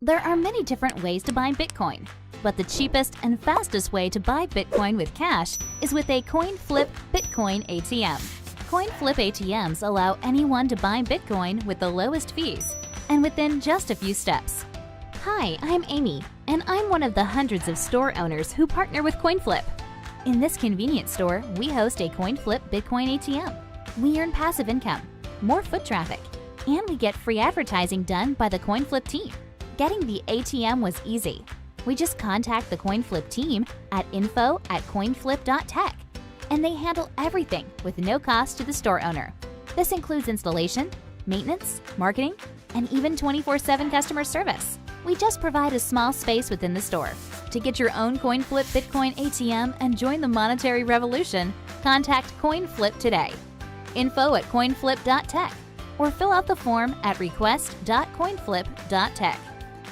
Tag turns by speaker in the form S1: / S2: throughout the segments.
S1: There are many different ways to buy Bitcoin, but the cheapest and fastest way to buy Bitcoin with cash is with a CoinFlip Bitcoin ATM. CoinFlip ATMs allow anyone to buy Bitcoin with the lowest fees and within just a few steps. Hi, I'm Amy, and I'm one of the hundreds of store owners who partner with CoinFlip. In this convenience store, we host a CoinFlip Bitcoin ATM. We earn passive income, more foot traffic, and we get free advertising done by the CoinFlip team. Getting the ATM was easy. We just contact the CoinFlip team at info@coinflip.tech, and they handle everything with no cost to the store owner. This includes installation, maintenance, marketing, and even 24/7 customer service. We just provide a small space within the store. To get your own CoinFlip Bitcoin ATM and join the monetary revolution, contact CoinFlip today. info@coinflip.tech or fill out the form at request.coinflip.tech.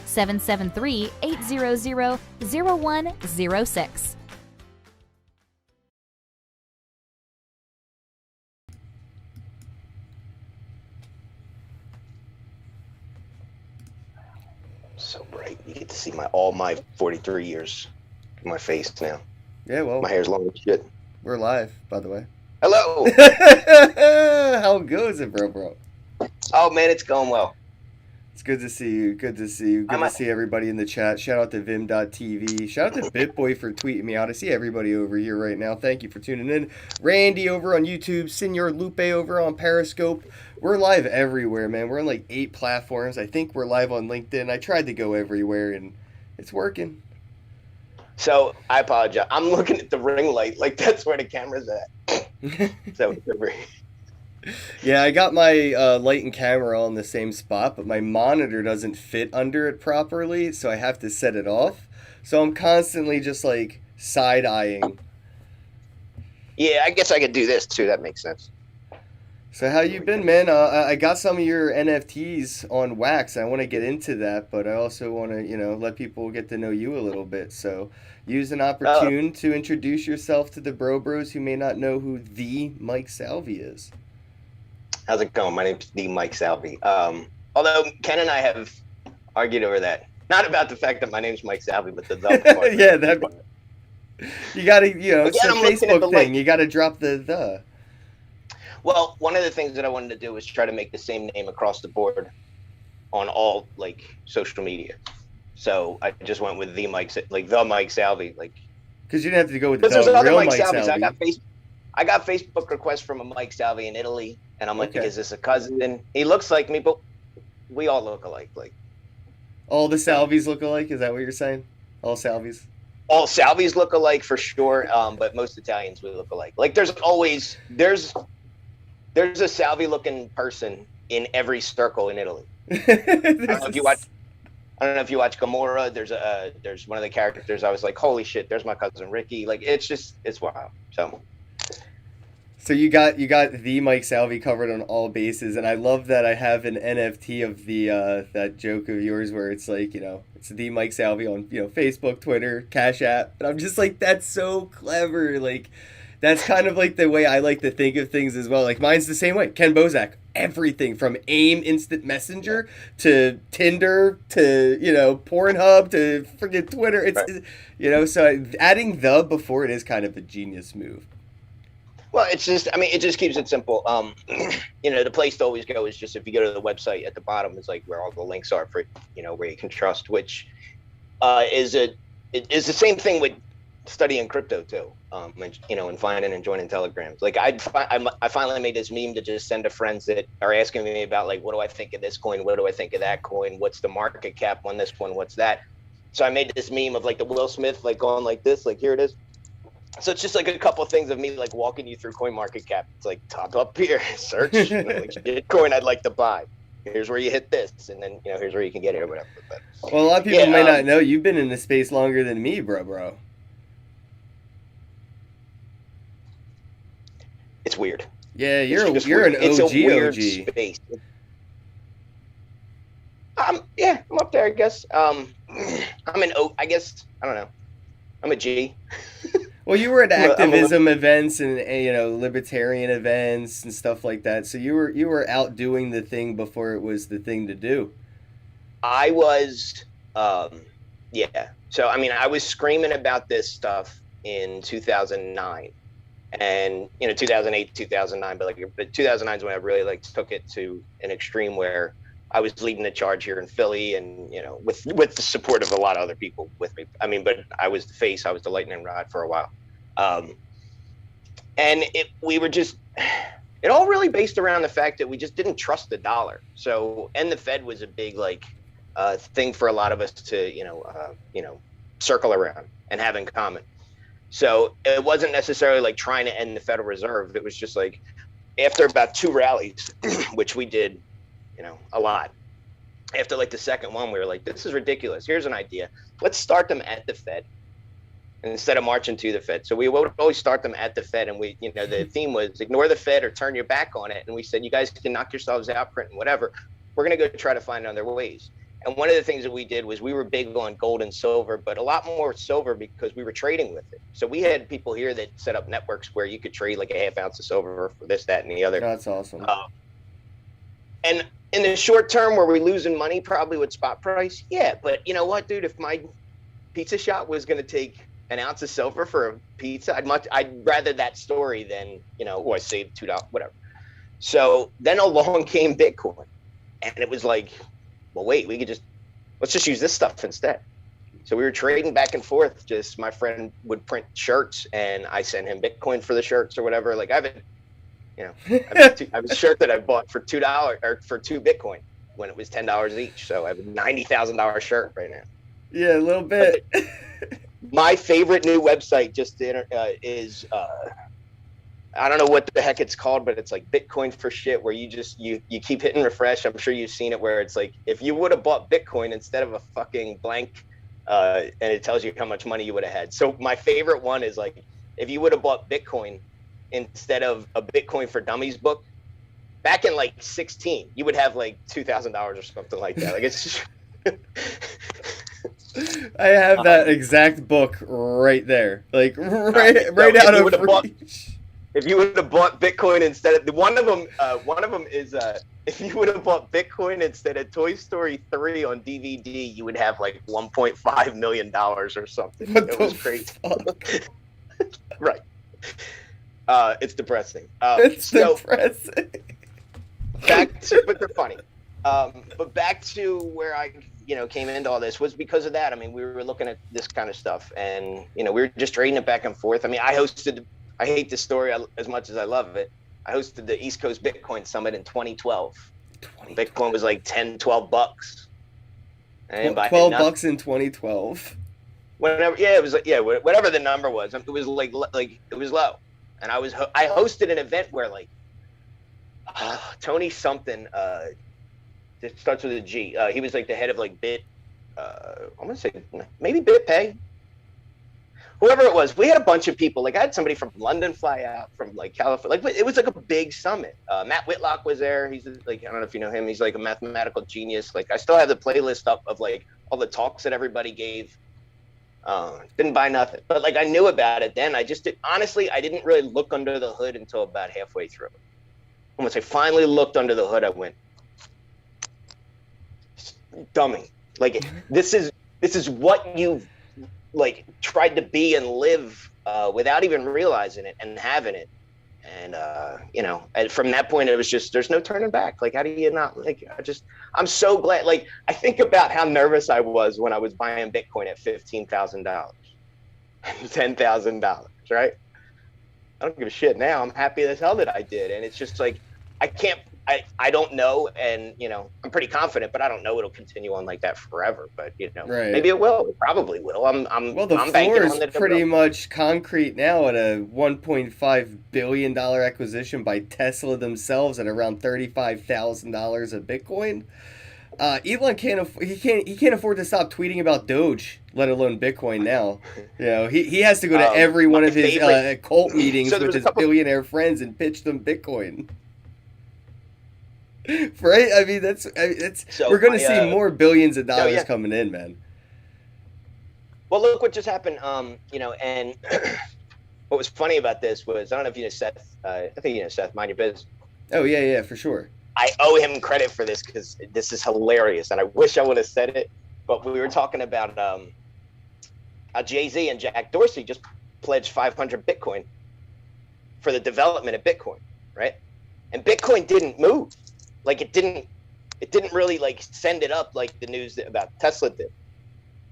S1: 773-800-0106.
S2: So bright. You get to see all my 43 years in my face now.
S3: Yeah, well,
S2: my hair's long as shit.
S3: We're live, by the way.
S2: Hello.
S3: How goes it, bro?
S2: Oh man, it's going well.
S3: It's good to see you. Good to see everybody in the chat. Shout out to Vim.tv. Shout out to BitBoy for tweeting me out. I see everybody over here right now. Thank you for tuning in. Randy over on YouTube. Senor Lupe over on Periscope. We're live everywhere, man. We're on like 8 platforms. I think we're live on LinkedIn. I tried to go everywhere, and it's working.
S2: So, I apologize. I'm looking at the ring light. Like, that's where the camera's at. So,
S3: yeah, I got my light and camera all in the same spot, but my monitor doesn't fit under it properly, so I have to set it off. So I'm constantly just like side-eyeing.
S2: Yeah, I guess I could do this too. That makes sense.
S3: So how you been, man? I got some of your NFTs on Wax. I want to get into that, but I also want to, let people get to know you a little bit. So use an opportune to introduce yourself to the bros who may not know who the Mike Salvi is.
S2: How's it going? My name's the Mike Salvi. Although Ken and I have argued over that. Not about the fact that my name's Mike Salvi, but the part.
S3: Yeah, that. You gotta, it's a Facebook thing. You gotta drop the.
S2: Well, one of the things that I wanted to do was try to make the same name across the board on all social media. So I just went with the Mike Salvi,
S3: because you didn't have to go with
S2: the
S3: real
S2: Mike Salvi.
S3: Salvi.
S2: I got Facebook requests from a Mike Salvi in Italy, and I'm like, okay. Is this a cousin? He looks like me, but we all look alike.
S3: All the Salvis look alike? Is that what you're saying? All Salvis?
S2: All Salvis look alike for sure, but most Italians we look alike. There's a Salvi-looking person in every circle in Italy. I don't know if you watch Gamora. There's one of the characters. I was like, holy shit, there's my cousin Ricky. It's wild.
S3: So you got the Mike Salvi covered on all bases, and I love that I have an NFT of the that joke of yours where it's it's the Mike Salvi on Facebook, Twitter, Cash App, and I'm just like, that's so clever. That's kind of the way I like to think of things as well. Mine's the same way. Ken Bozak, everything from AIM Instant Messenger to Tinder to Pornhub to freaking Twitter. It's so adding the before it is kind of a genius move.
S2: Well, it just keeps it simple. The place to always go is just if you go to the website at the bottom is where all the links are for, where you can trust, which is the same thing with studying crypto too. And finding and joining telegrams. I finally made this meme to just send to friends that are asking me about what do I think of this coin? What do I think of that coin? What's the market cap on this one? What's that? So I made this meme of the Will Smith going like this, here it is. So it's just a couple of things of me walking you through CoinMarketCap. It's top up here, search coin I'd like to buy. Here's where you hit this, and then here's where you can get it or whatever. But,
S3: well, a lot of people may not know you've been in this space longer than me, bro.
S2: It's weird.
S3: Yeah, you're an OG.
S2: It's a weird space. Yeah, I'm up there, I guess. I guess I don't know. I'm a G.
S3: Well, you were at activism events and libertarian events and stuff like that. So you were out doing the thing before it was the thing to do.
S2: I was Yeah. So, I mean, I was screaming about this stuff in 2009 and, 2008, 2009, but 2009 is when I really like took it to an extreme where I was leading the charge here in Philly and, with the support of a lot of other people with me. I mean, but I was the face, I was the lightning rod for a while. And it all really based around the fact that we just didn't trust the dollar. So, and the Fed was a big, thing for a lot of us to, circle around and have in common. So it wasn't necessarily like trying to end the Federal Reserve. It was just like after about 2 rallies, which we did, a lot. After like the second one, we were like, this is ridiculous. Here's an idea. Let's start them at the Fed instead of marching to the Fed. So we would always start them at the Fed. And we, the theme was ignore the Fed or turn your back on it. And we said, you guys can knock yourselves out, print and whatever. We're going to go try to find other ways. And one of the things that we did was we were big on gold and silver, but a lot more silver because we were trading with it. So we had people here that set up networks where you could trade like a half ounce of silver for this, that, and the other.
S3: That's awesome.
S2: And in the short term, were we losing money probably with spot price? Yeah, but you know what, dude? If my pizza shop was going to take an ounce of silver for a pizza, I'd rather that story than, I saved $2, whatever. So then along came Bitcoin, and it was like, well, wait, let's just use this stuff instead. So we were trading back and forth. Just my friend would print shirts and I send him Bitcoin for the shirts or whatever. Like I have a shirt that I bought for $2 or for 2 Bitcoin when it was $10 each. So I have a $90,000 shirt right now.
S3: Yeah, a little bit.
S2: My favorite new website is I don't know what the heck it's called, but it's like Bitcoin for shit, where you keep hitting refresh. I'm sure you've seen it, where it's like, if you would have bought Bitcoin instead of a fucking blank, and it tells you how much money you would have had. So my favorite one is like, if you would have bought Bitcoin instead of a Bitcoin for Dummies book, back in like 16, you would have like $2,000 or something like that. Like it's just...
S3: I have that exact book right there, like right out of reach.
S2: If you would have bought Bitcoin instead of one of them is if you would have bought Bitcoin instead of Toy Story 3 on DVD, you would have like $1.5 million or something. It was crazy. Right. It's depressing.
S3: It's depressing.
S2: But they're funny. But back to where I came into all this was because of that. I mean, we were looking at this kind of stuff, and we were just trading it back and forth. I mean, I hate this story as much as I love it. I hosted the East Coast Bitcoin Summit in 2012. Bitcoin was like $10-12. And
S3: $12 in 2012.
S2: Whatever the number was. It was like it was low. And I hosted an event where like Tony something it starts with a G. He was like the head of like I'm gonna say maybe BitPay. Whoever it was, we had a bunch of people. Like I had somebody from London fly out from like California. Like it was like a big summit. Matt Whitlock was there. He's like, I don't know if you know him. He's like a mathematical genius. Like I still have the playlist up of like all the talks that everybody gave. Didn't buy nothing, but like I knew about it then. I didn't really look under the hood until about halfway through. And once I finally looked under the hood, I went, dummy. Like this is what you've like tried to be and live without even realizing it and having it. And and from that point it was just, there's no turning back. Like how do you not, like I'm so glad. Like I think about how nervous I was when I was buying Bitcoin at $15,000 $10,000, right? I don't give a shit now. I'm happy as hell that I did. And it's just like I don't know, and I'm pretty confident, but I don't know it'll continue on like that forever. But
S3: right.
S2: Maybe it will. It probably will.
S3: The floor is pretty much concrete now at a $1.5 billion acquisition by Tesla themselves at around $35,000 a Bitcoin. Elon can't afford to stop tweeting about Doge, let alone Bitcoin now. He has to go to every one of his cult meetings with his billionaire friends and pitch them Bitcoin. Right? I mean, we're going to see more billions of dollars coming in, man.
S2: Well, look what just happened. And what was funny about this was, I don't know if you know Seth. I think you know Seth. Mind Your Biz.
S3: Oh yeah, for sure.
S2: I owe him credit for this because this is hilarious, and I wish I would have said it. but we were talking about Jay-Z and Jack Dorsey just pledged 500 Bitcoin for the development of Bitcoin, right? And Bitcoin didn't move. Like it didn't really like send it up like the news about Tesla did.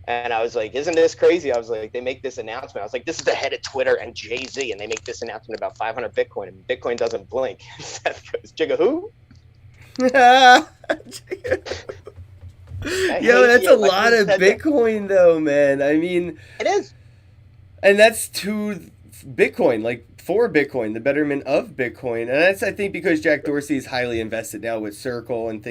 S2: And I was like, isn't this crazy? I was like, they make this announcement. I was like, this is the head of Twitter and Jay-Z, and they make this announcement about 500 Bitcoin, and Bitcoin doesn't blink. Seth goes, Jigga who?
S3: Yo, that's a lot of Bitcoin, though, man. I mean,
S2: it is,
S3: and that's to Bitcoin, like for Bitcoin, the betterment of Bitcoin, and that's I think because Jack Dorsey is highly invested now with Circle and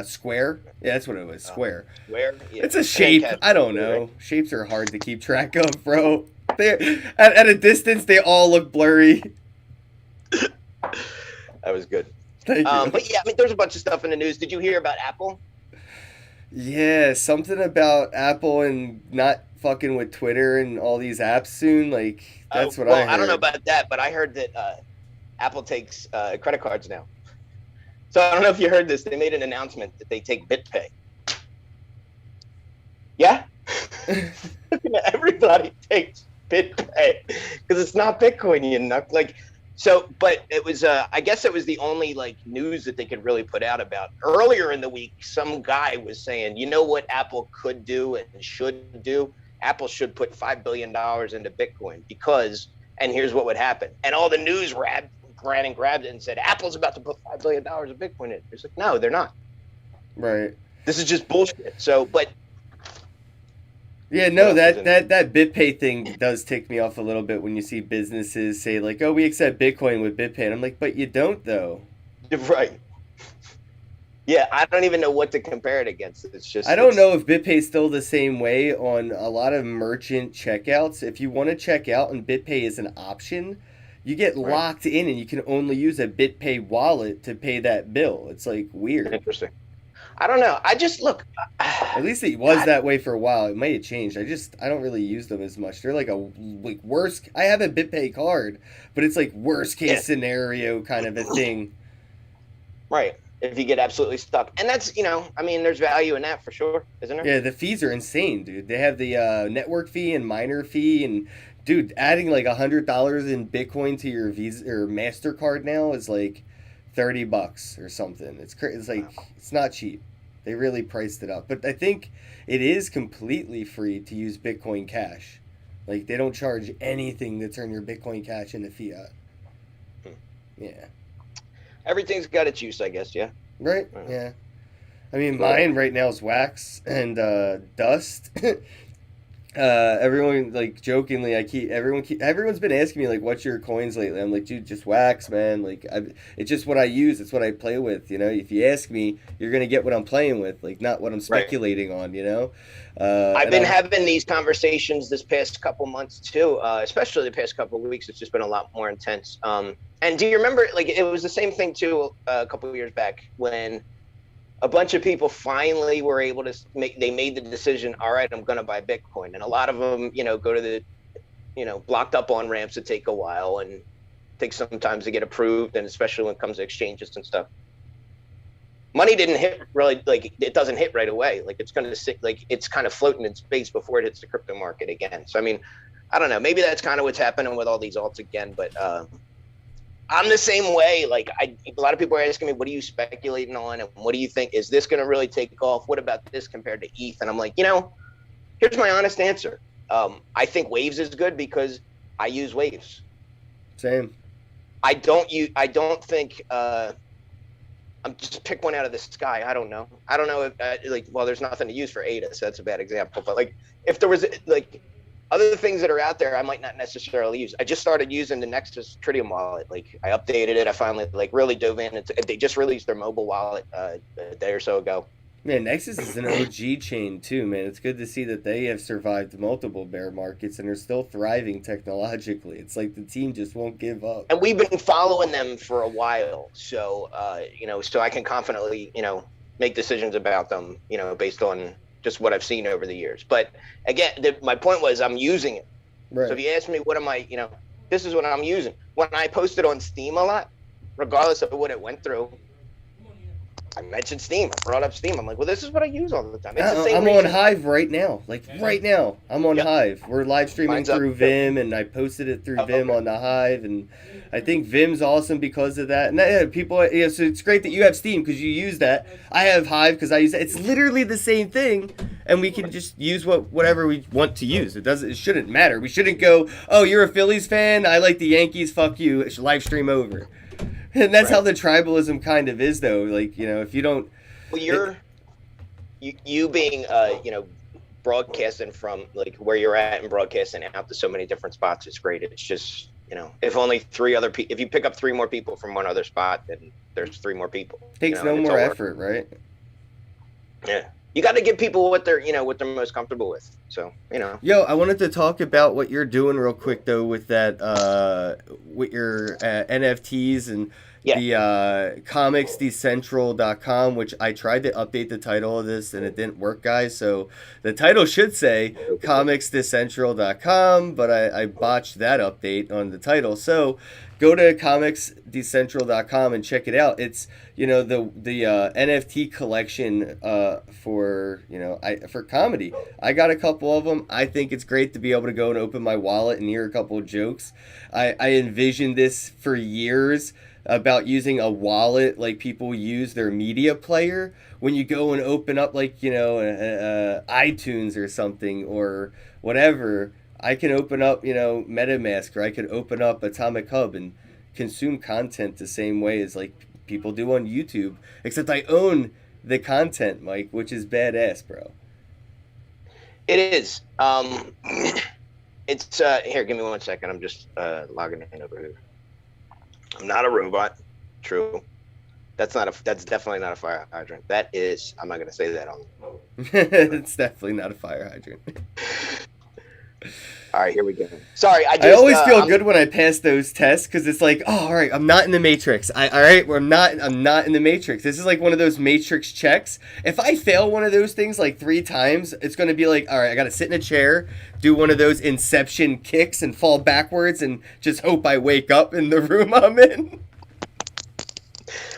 S3: Square. Yeah, that's what it was, Square.
S2: Square. Yeah.
S3: It's a shape. I don't know. Shapes are hard to keep track of, bro. They at a distance, they all look blurry.
S2: That was good.
S3: Thank you.
S2: But yeah, I mean, there's a bunch of stuff in the news. Did you hear about Apple?
S3: Yeah, something about Apple and not fucking with Twitter and all these apps soon. Like, that's what I heard.
S2: I don't know about that, but I heard that Apple takes credit cards now. So I don't know if you heard this. They made an announcement that they take BitPay. Yeah? Everybody takes BitPay because it's not Bitcoin, you know? Like, so, but it was, I guess it was the only like news that they could really put out about. Earlier in the week, some guy was saying, you know what Apple could do and should do? Apple should put $5 billion into Bitcoin because, and here's what would happen. And all the news ran and grabbed it and said, Apple's about to put $5 billion of Bitcoin in. It's like, no, they're not.
S3: Right.
S2: This is just bullshit. So, but.
S3: Yeah, no, that BitPay thing does tick me off a little bit when you see businesses say like, oh, we accept Bitcoin with BitPay. And I'm like, but you don't though.
S2: Right. Yeah, I don't even know what to compare it against. It's just
S3: I don't know if BitPay's still the same way on a lot of merchant checkouts. If you want to check out and BitPay is an option, you get locked in and you can only use a BitPay wallet to pay that bill. It's like weird.
S2: Interesting. I don't know. I just look.
S3: At least it was that way for a while. It might have changed. I don't really use them as much. They're like worst. I have a BitPay card, but it's like worst case scenario kind of a thing.
S2: Right. If you get absolutely stuck, and that's I mean, there's value in that for sure, isn't there?
S3: Yeah, the fees are insane, dude. They have the network fee and miner fee, and dude, adding like $100 in Bitcoin to your Visa or MasterCard now is like $30 or something. It's like it's not cheap. They really priced it up, but I think it is completely free to use Bitcoin Cash. Like they don't charge anything to turn your Bitcoin Cash into fiat. Yeah.
S2: Everything's got its use, I guess. Yeah.
S3: Right. Yeah. I mean, mine right now is Wax and Dust. Everyone like jokingly, everyone's been asking me like, "What's your coins lately?" I'm like, "Dude, just Wax, man. Like, it's just what I use. It's what I play with. You know, if you ask me, you're gonna get what I'm playing with, like not what I'm speculating on. You know."
S2: I've been having these conversations this past couple months too, especially the past couple of weeks. It's just been a lot more intense. And do you remember, like, it was the same thing too a couple of years back when a bunch of people finally were able to they made the decision, all right, I'm going to buy Bitcoin. And a lot of them, go to the, blocked up on ramps that take a while and take some time to get approved. And especially when it comes to exchanges and stuff. Money didn't hit really, like, it doesn't hit right away. Like, it's going to sit, like, it's kind of floating in space before it hits the crypto market again. So, I mean, I don't know. Maybe that's kind of what's happening with all these alts again. But I'm the same way. Like, a lot of people are asking me, what are you speculating on? And what do you think? Is this going to really take off? What about this compared to ETH? And I'm like, here's my honest answer. I think Waves is good because I use Waves.
S3: Same.
S2: I don't think, I'm just pick one out of the sky. I don't know if there's nothing to use for ADA, so that's a bad example. But like, if there was like other things that are out there, I might not necessarily use. I just started using the Nexus Tritium wallet. Like, I updated it. I finally really dove in. They just released their mobile wallet a day or so ago.
S3: Man, Nexus is an OG chain too, man. It's good to see that they have survived multiple bear markets and are still thriving technologically. It's like the team just won't give up.
S2: And we've been following them for a while, so so I can confidently, make decisions about them, based on just what I've seen over the years. But again, my point was I'm using it. Right. So if you ask me what am I, this is what I'm using. When I posted on Steam a lot, regardless of what it went through, I mentioned Steam. I brought up Steam. I'm like, well, this is what I use all the time. It's the same
S3: I'm
S2: reason.
S3: on Hive right now. Like right now, I'm on
S2: Yep.
S3: Hive. We're live streaming
S2: Mine's up
S3: through
S2: too.
S3: Vim, and I posted it through
S2: Oh,
S3: Vim
S2: okay.
S3: on the Hive, and I think Vim's awesome because of that. And people, yeah, so it's great that you have Steam because you use that. I have Hive because I use it. It's literally the same thing, and we can just use whatever we want to use. It shouldn't matter. We shouldn't go, oh, you're a Phillies fan. I like the Yankees. Fuck you. It's live stream over. And that's how the tribalism kind of is, though. Like, you know, if you don't.
S2: Well, you being broadcasting from like where you're at and broadcasting out to so many different spots, it's great. It's just, if only if you pick up 3 more people from one other spot, then there's 3 more people.
S3: Takes no more effort, right?
S2: Yeah. You got to give people what they're most comfortable with. So,
S3: Yo, I wanted to talk about what you're doing real quick though with that with your NFTs and the comicsdecentral.com, which I tried to update the title of this and it didn't work, guys. So the title should say comicsdecentral.com, but I botched that update on the title. So go to comicsdecentral.com and check it out. It's the NFT collection for comedy. I got a couple of them. I think it's great to be able to go and open my wallet and hear a couple of jokes. I envisioned this for years about using a wallet like people use their media player when you go and open up iTunes or something or whatever. I can open up MetaMask, or I could open up Atomic Hub and consume content the same way as like people do on YouTube, except I own the content, Mike, which is badass, bro.
S2: It is. It's here, give me 1 second. I'm just logging in over here. I'm not a robot. True. That's definitely not a fire hydrant. That is, I'm not going to say that on.
S3: It's definitely not a fire hydrant.
S2: All right, here we go. Sorry,
S3: I always feel good when I pass those tests because it's like, oh, all right, I'm not in the Matrix. I'm not in the Matrix. This is like one of those Matrix checks. If I fail one of those things like 3 times, it's going to be like, all right, I got to sit in a chair, do one of those Inception kicks and fall backwards and just hope I wake up in the room I'm in.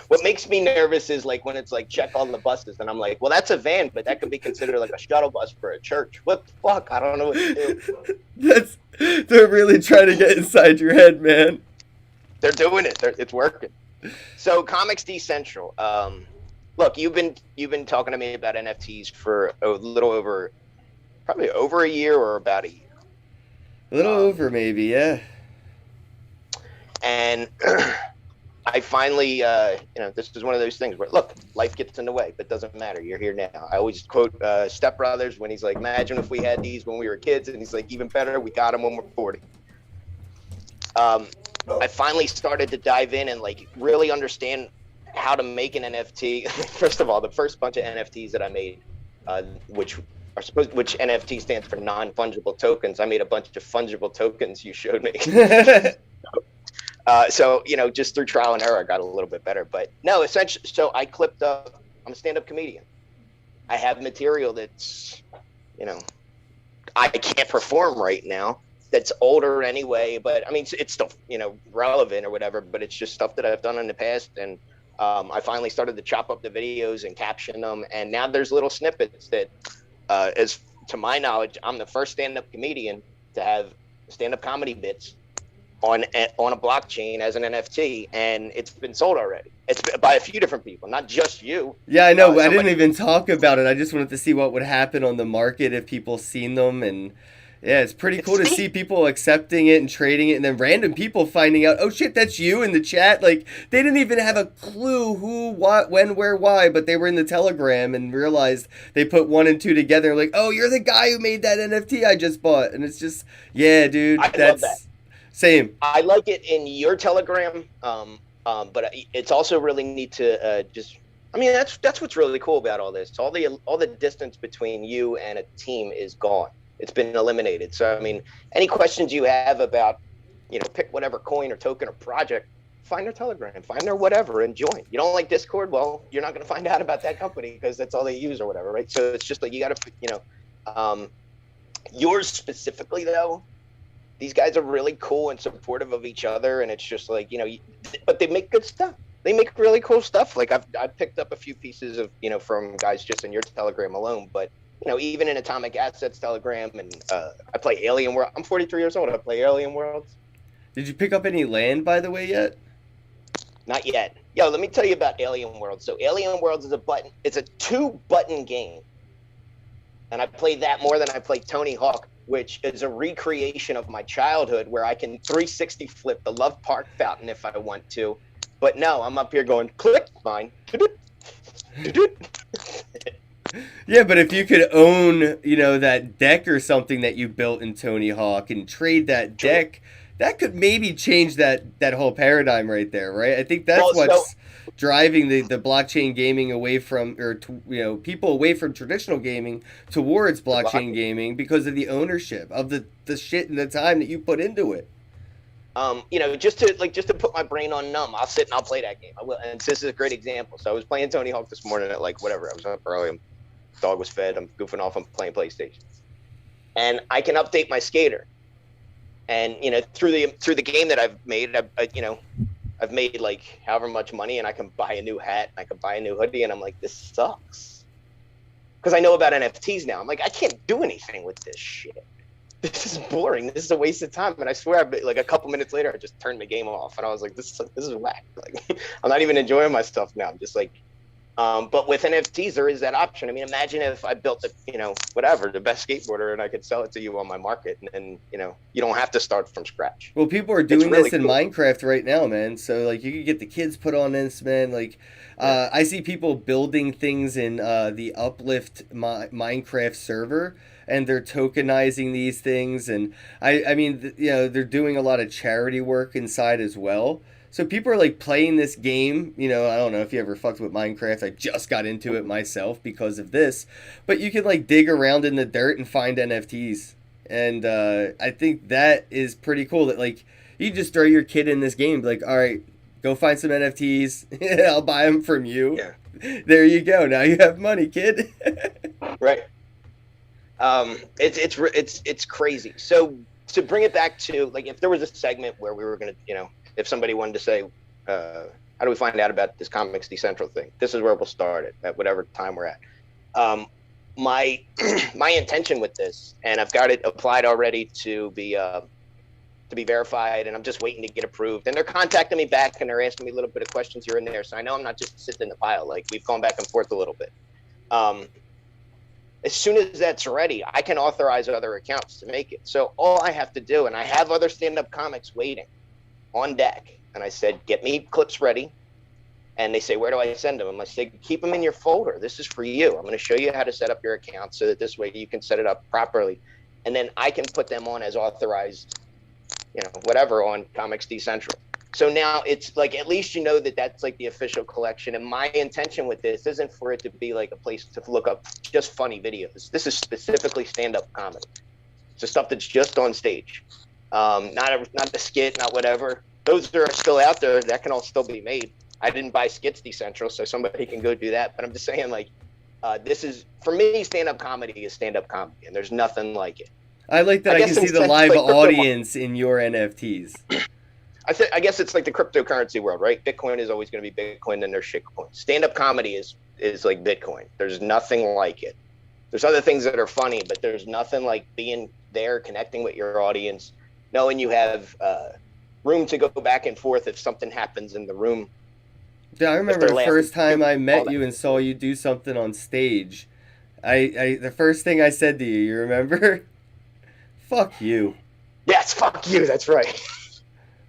S2: What makes me nervous is like when it's like check on the buses and I'm like, well, that's a van, but that could be considered like a shuttle bus for a church. What the fuck? I don't know what to do.
S3: They're really trying to get inside your head, man.
S2: They're doing it. It's working. So Comics Decentral. Look, you've been talking to me about NFTs for a little over, probably over a year or about a year.
S3: A little over maybe, yeah.
S2: And I finally, this is one of those things where, look, life gets in the way, but it doesn't matter. You're here now. I always quote Step Brothers when he's like, imagine if we had these when we were kids. And he's like, even better, we got them when we're 40. I finally started to dive in and like really understand how to make an NFT. First of all, the first bunch of NFTs that I made, which NFT stands for non-fungible tokens. I made a bunch of fungible tokens you showed me. So, just through trial and error, I got a little bit better. But no, essentially, so I clipped up. I'm a stand-up comedian. I have material that's, I can't perform right now. That's older anyway, but I mean, it's still, relevant or whatever. But it's just stuff that I've done in the past, and I finally started to chop up the videos and caption them. And now there's little snippets that, as to my knowledge, I'm the first stand-up comedian to have stand-up comedy bits on a blockchain as an NFT, and it's been sold already. It's by a few different people, not just you.
S3: Yeah, I know. I didn't even talk about it. I just wanted to see what would happen on the market if people seen them, and yeah, it's pretty cool to see people accepting it and trading it, and then random people finding out, oh shit, that's you in the chat. Like, they didn't even have a clue who, what, when, where, why, but they were in the Telegram and realized they put 1 and 2 together. Like, oh, you're the guy who made that NFT I just bought, and it's just, yeah, dude,
S2: I love that.
S3: Same.
S2: I like it in your Telegram, but it's also really neat to that's what's really cool about all this. All the distance between you and a team is gone. It's been eliminated. So I mean, any questions you have about, pick whatever coin or token or project, find their Telegram, find their whatever, and join. You don't like Discord? Well, you're not going to find out about that company because that's all they use or whatever, right? So it's just like you got to, yours specifically though. These guys are really cool and supportive of each other, and it's just like, but they make good stuff. they make really cool stuff. Like I've picked up a few pieces of, from guys just in your Telegram alone, but even in Atomic Assets Telegram, and I play Alien World. I'm 43 years old. I play Alien Worlds.
S3: Did you pick up any land, by the way, yet?
S2: Not yet. Yo, let me tell you about Alien Worlds. So Alien Worlds is it's a 2-button game. And I played that more than I played Tony Hawk, which is a recreation of my childhood where I can 360 flip the Love Park fountain if I want to. But no, I'm up here going, click, mine.
S3: Yeah, but if you could own, that deck or something that you built in Tony Hawk and trade that deck, that could maybe change that whole paradigm right there, right? I think that's what's driving the blockchain gaming away from, people away from traditional gaming towards blockchain gaming because of the ownership of the shit and the time that you put into it.
S2: Just to put my brain on numb, I'll sit and I'll play that game. I will, and this is a great example. So I was playing Tony Hawk this morning at whatever. I was up early. Dog was fed. I'm goofing off. I'm playing PlayStation, and I can update my skater. And through the game that I've made, I've made however much money, and I can buy a new hat, and I can buy a new hoodie, and I'm like, this sucks, because I know about NFTs now. I'm like, I can't do anything with this shit. This is boring. This is a waste of time. And I swear, a couple minutes later, I just turned the game off, and I was like, this is whack. I'm not even enjoying my stuff now. I'm just but with NFTs, there is that option. I mean, imagine if I built the best skateboarder, and I could sell it to you on my market, and you don't have to start from scratch.
S3: Well, people are doing this in Minecraft right now, man. So you could get the kids put on this, man. I see people building things in the Uplift Minecraft server, and they're tokenizing these things, and I mean, they're doing a lot of charity work inside as well. So people are playing this game, I don't know if you ever fucked with Minecraft. I just got into it myself because of this. But you can dig around in the dirt and find NFTs. And I think that is pretty cool that you just throw your kid in this game, all right, go find some NFTs. I'll buy them from you. Yeah. There you go. Now you have money, kid.
S2: Right. It's crazy. So to bring it back to if there was a segment where we were going to, if somebody wanted to say, how do we find out about this Comics Decentral thing? This is where we'll start it at whatever time we're at. My intention with this, and I've got it applied already to be verified, and I'm just waiting to get approved. And they're contacting me back, and they're asking me a little bit of questions here and there. So I know I'm not just sitting in the pile. We've gone back and forth a little bit. As soon as that's ready, I can authorize other accounts to make it. So all I have to do, and I have other stand-up comics waiting on deck, and I said, get me clips ready. And they say, where do I send them? And I say, keep them in your folder. This is for you. I'm going to show you how to set up your account so that this way you can set it up properly. And then I can put them on as authorized, whatever, on Comics Decentral. So now it's at least that that's the official collection. And my intention with this isn't for it to be a place to look up just funny videos. This is specifically stand-up comedy. It's the stuff that's just on stage. Not the skit, not whatever. Those are still out there. That can all still be made. I didn't buy Skits Decentral, so somebody can go do that. But I'm just saying, this is, for me, stand-up comedy is stand-up comedy, and there's nothing like it.
S3: I like that I can see the live audience in your NFTs.
S2: I guess it's the cryptocurrency world, right? Bitcoin is always going to be Bitcoin, and there's shitcoin. Stand-up comedy is like Bitcoin. There's nothing like it. There's other things that are funny, but there's nothing like being there, connecting with your audience, knowing you have room to go back and forth if something happens in the room.
S3: Yeah, I remember the first time I met you and saw you do something on stage. The first thing I said to you, you remember? Fuck you.
S2: Yes, fuck you. That's right.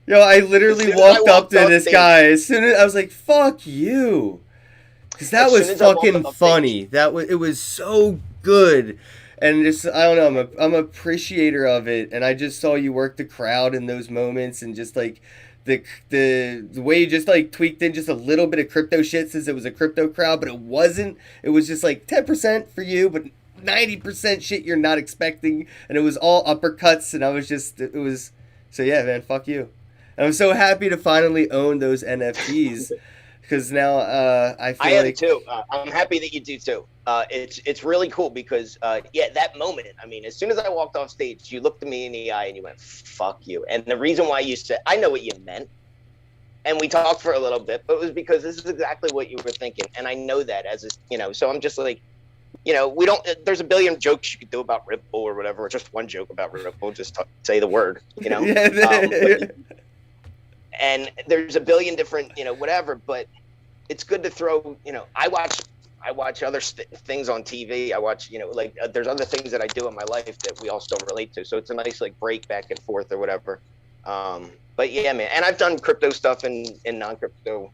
S3: Yo, I literally walked up to this guy as soon as I was like, "Fuck you," because that was fucking funny. It was so good, and just I don't know. I'm an appreciator of it, and I just saw you work the crowd in those moments, and just the way you just tweaked in just a little bit of crypto shit since it was a crypto crowd, but it wasn't. It was just 10% for you, but 90% shit you're not expecting, and it was all uppercuts, and it was so yeah, man, fuck you. And I'm so happy to finally own those NFTs because now I feel
S2: I am too. I'm happy that you do too. It's really cool because that moment. I mean, as soon as I walked off stage, you looked at me in the eye and you went, "Fuck you." And the reason why you said, I know what you meant, and we talked for a little bit, but it was because this is exactly what you were thinking, and I know that as a, so I'm just like, we don't. There's a billion jokes you could do about Ripple or whatever, or just one joke about Ripple, just say the word, and there's a billion different, whatever. But it's good to throw. I watch other things on TV. I watch, there's other things that I do in my life that we all still relate to. So it's a nice like break back and forth or whatever. But yeah, man. And I've done crypto stuff in non-crypto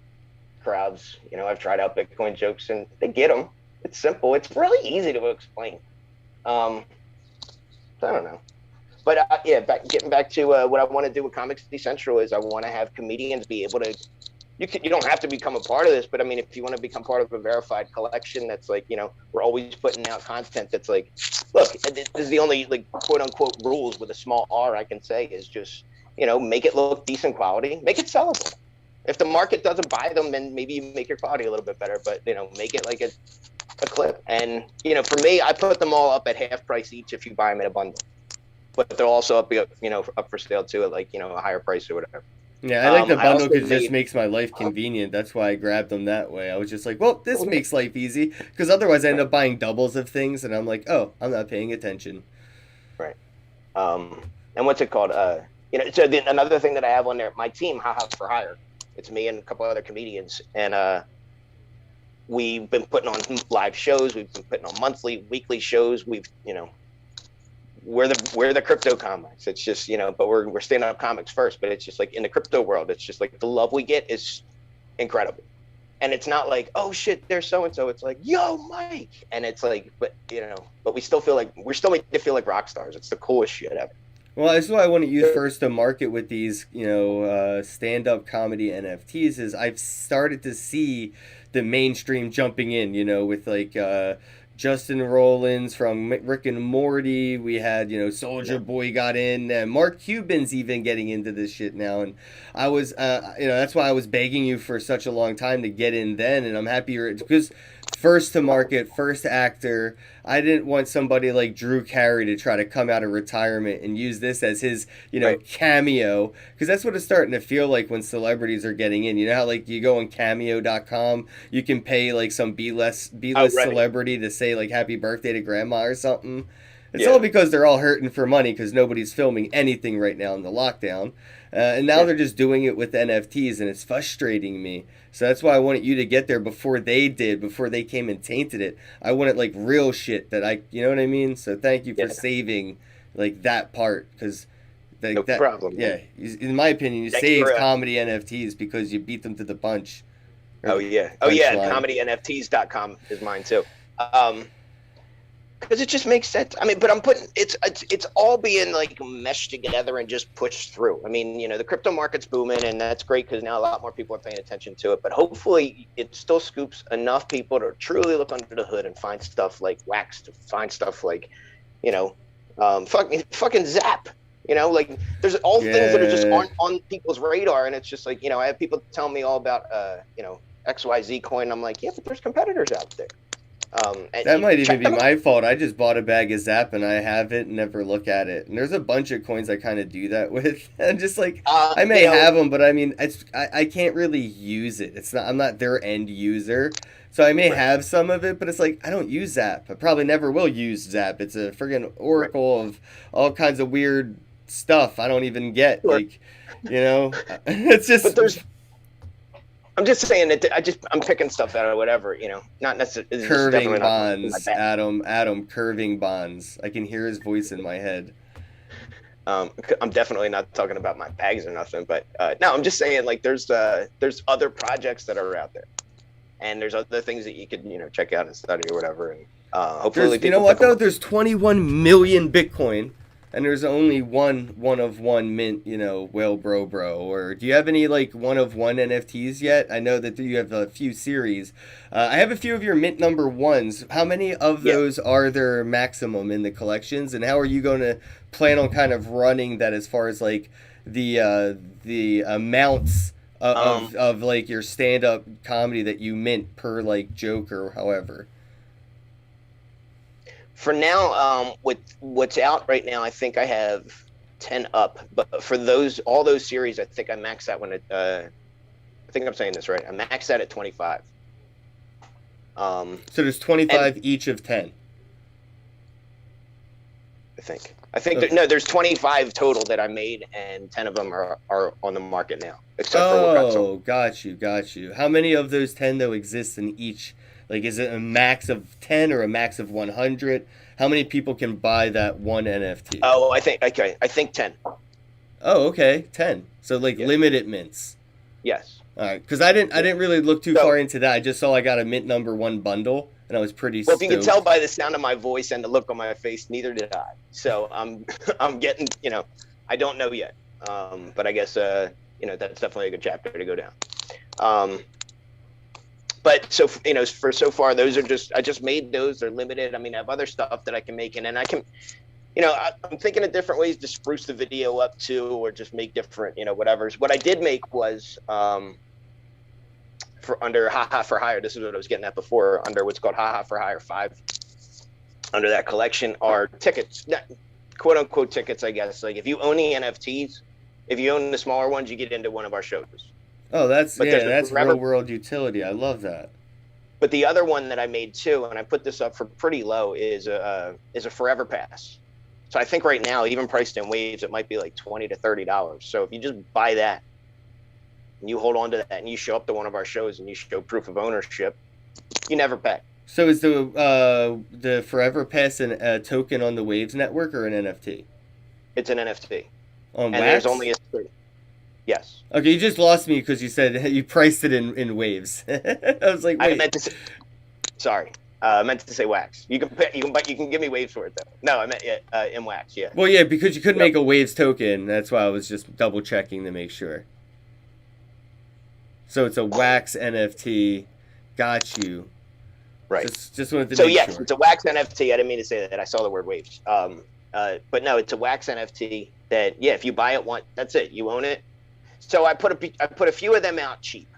S2: crowds. I've tried out Bitcoin jokes and they get them. It's simple. It's really easy to explain. I don't know. But getting back to what I want to do with Comics Decentral is I want to have comedians be able to. You don't have to become a part of this, but I mean, if you want to become part of a verified collection, that's like, we're always putting out content that's like, look, this is the only like quote unquote rules with a small R I can say is just, make it look decent quality, make it sellable. If the market doesn't buy them, then maybe you make your quality a little bit better, but make it like a clip. And, for me, I put them all up at half price each if you buy them in a bundle, but they'll also up for sale too at like, a higher price or whatever.
S3: Yeah, I like the bundle because it just makes my life convenient. That's why I grabbed them that way. I was just like, well, this makes life easy. Because otherwise I end up buying doubles of things, and I'm like, oh, I'm not paying attention.
S2: Right. And what's it called? So another thing that I have on there, my team, Haha for Hire. It's me and a couple other comedians. And we've been putting on live shows. We've been putting on monthly, weekly shows. We've, we're the crypto comics. It's just, but we're stand-up comics first, but it's just like in the crypto world, it's just like the love we get is incredible. And it's not like, oh shit, there's so-and-so. It's like, yo, Mike. And it's like, but we still feel like, we're still made to feel like rock stars. It's the coolest shit ever.
S3: Well, that's what I want to use first to market with these, stand-up comedy NFTs is I've started to see the mainstream jumping in, with like, Justin Rollins from Rick and Morty. We had, Soldier Boy got in. Mark Cuban's even getting into this shit now. And I was, that's why I was begging you for such a long time to get in then. And I'm happy because first to market, first actor. I didn't want somebody like Drew Carey to try to come out of retirement and use this as his, cameo. Because that's what it's starting to feel like when celebrities are getting in. You know how like you go on cameo.com, you can pay like some B-list celebrity to say like happy birthday to grandma or something. It's all because they're all hurting for money because nobody's filming anything right now in the lockdown. And now they're just doing it with NFTs, and it's frustrating me. So that's why I wanted you to get there before they came and tainted it. I wanted like real shit that you know what I mean? So thank you for saving like that part because
S2: no problem.
S3: Yeah, in my opinion, you saved comedy NFTs because you beat them to the punch.
S2: ComedyNFTs.com is mine too. Because it just makes sense. I mean, but I'm putting it's all being like meshed together and just pushed through. I mean, the crypto market's booming, and that's great because now a lot more people are paying attention to it. But hopefully, it still scoops enough people to truly look under the hood and find stuff like Wax, to find stuff like, fucking Zap. Like there's all things that are just aren't on people's radar, and it's just like I have people tell me all about XYZ coin. I'm like, yeah, but there's competitors out there.
S3: That might even be my fault. I just bought a bag of Zap and I have it and never look at it. And there's a bunch of coins I kind of do that with. And just like I may have them, but I mean, I can't really use it. I'm not their end user, so I may have some of it, but it's like I don't use Zap. I probably never will use Zap. It's a friggin' oracle of all kinds of weird stuff I don't even get. Like, it's just. But
S2: I'm just saying that I'm picking stuff out or whatever, not necessarily.
S3: Curving bonds, Adam, curving bonds. I can hear his voice in my head.
S2: I'm definitely not talking about my bags or nothing, but no, I'm just saying like there's other projects that are out there, and there's other things that you could check out and study or whatever, and hopefully.
S3: There's 21 million Bitcoin. And there's only one of one mint, whale bro. Or do you have any like one of one NFTs yet? I know that you have a few series. I have a few of your mint number ones. How many of those are there maximum in the collections? And how are you going to plan on kind of running that as far as like the amounts of like your stand-up comedy that you mint per like joke or however?
S2: For now, with what's out right now, I think I have 10 up. But for all those series, I think I maxed that one at think I'm saying this right. I maxed out at 25.
S3: So there's 25 each of 10.
S2: I think
S3: Okay.
S2: no, there's 25 total that I made, and 10 of them are on the market now, except for what got sold.
S3: Got you. How many of those 10 though exist in each? Like, is it a max of 10 or a max of 100? How many people can buy that one NFT?
S2: Oh, I think 10.
S3: Oh, okay, 10. So like
S2: Yeah.
S3: limited mints.
S2: Yes.
S3: All right, because I didn't really look too
S2: So-
S3: far into that. I just saw I got a mint number 1 bundle, and I was pretty
S2: Well, if you can
S3: stoked.
S2: tell by the sound of my voice and the look on my face, neither did I. So I'm getting, I don't know yet. But I guess that's definitely a good chapter to go down. But so for so far, those are I just made those. They're limited. I mean, I have other stuff that I can make, and then I can, I'm thinking of different ways to spruce the video up too, or just make different, whatever's. What I did make was for under Haha for Hire. This is what I was getting at before. Under what's called Haha for Hire 5. Under that collection are tickets, quote unquote tickets, I guess. Like if you own the NFTs, if you own the smaller ones, you get into one of our shows.
S3: Oh, that's
S2: But there's a
S3: that's
S2: forever-
S3: real world utility. I love that.
S2: But the other one that I made too, and I put this up for pretty low, is a Forever Pass. So I think right now, even priced in waves, it might be like $20 to $30. So if you just buy that, and you hold on to that, and you show up to one of our shows, and you show proof of ownership, you never pay.
S3: So is the Forever Pass a token on the Waves network or an NFT?
S2: It's an NFT,
S3: On
S2: and
S3: Wax?
S2: there's only a three. Yes.
S3: Okay, you just lost me because you said you priced it in Waves. I was like,
S2: I
S3: wait.
S2: meant to say, sorry. I meant to say Wax. You can give me waves for it though. No, I meant in Wax. Yeah.
S3: Well, yeah, because you couldn't
S2: Yep.
S3: make a Waves token. That's why I was just double checking to make sure. So it's a Wax NFT. Got you.
S2: Right.
S3: Just wanted to
S2: So
S3: make
S2: yes,
S3: sure.
S2: it's a Wax NFT. I didn't mean to say that. I saw the word waves. But no, it's a Wax NFT that if you buy it once, that's it. You own it. So I put a few of them out cheap,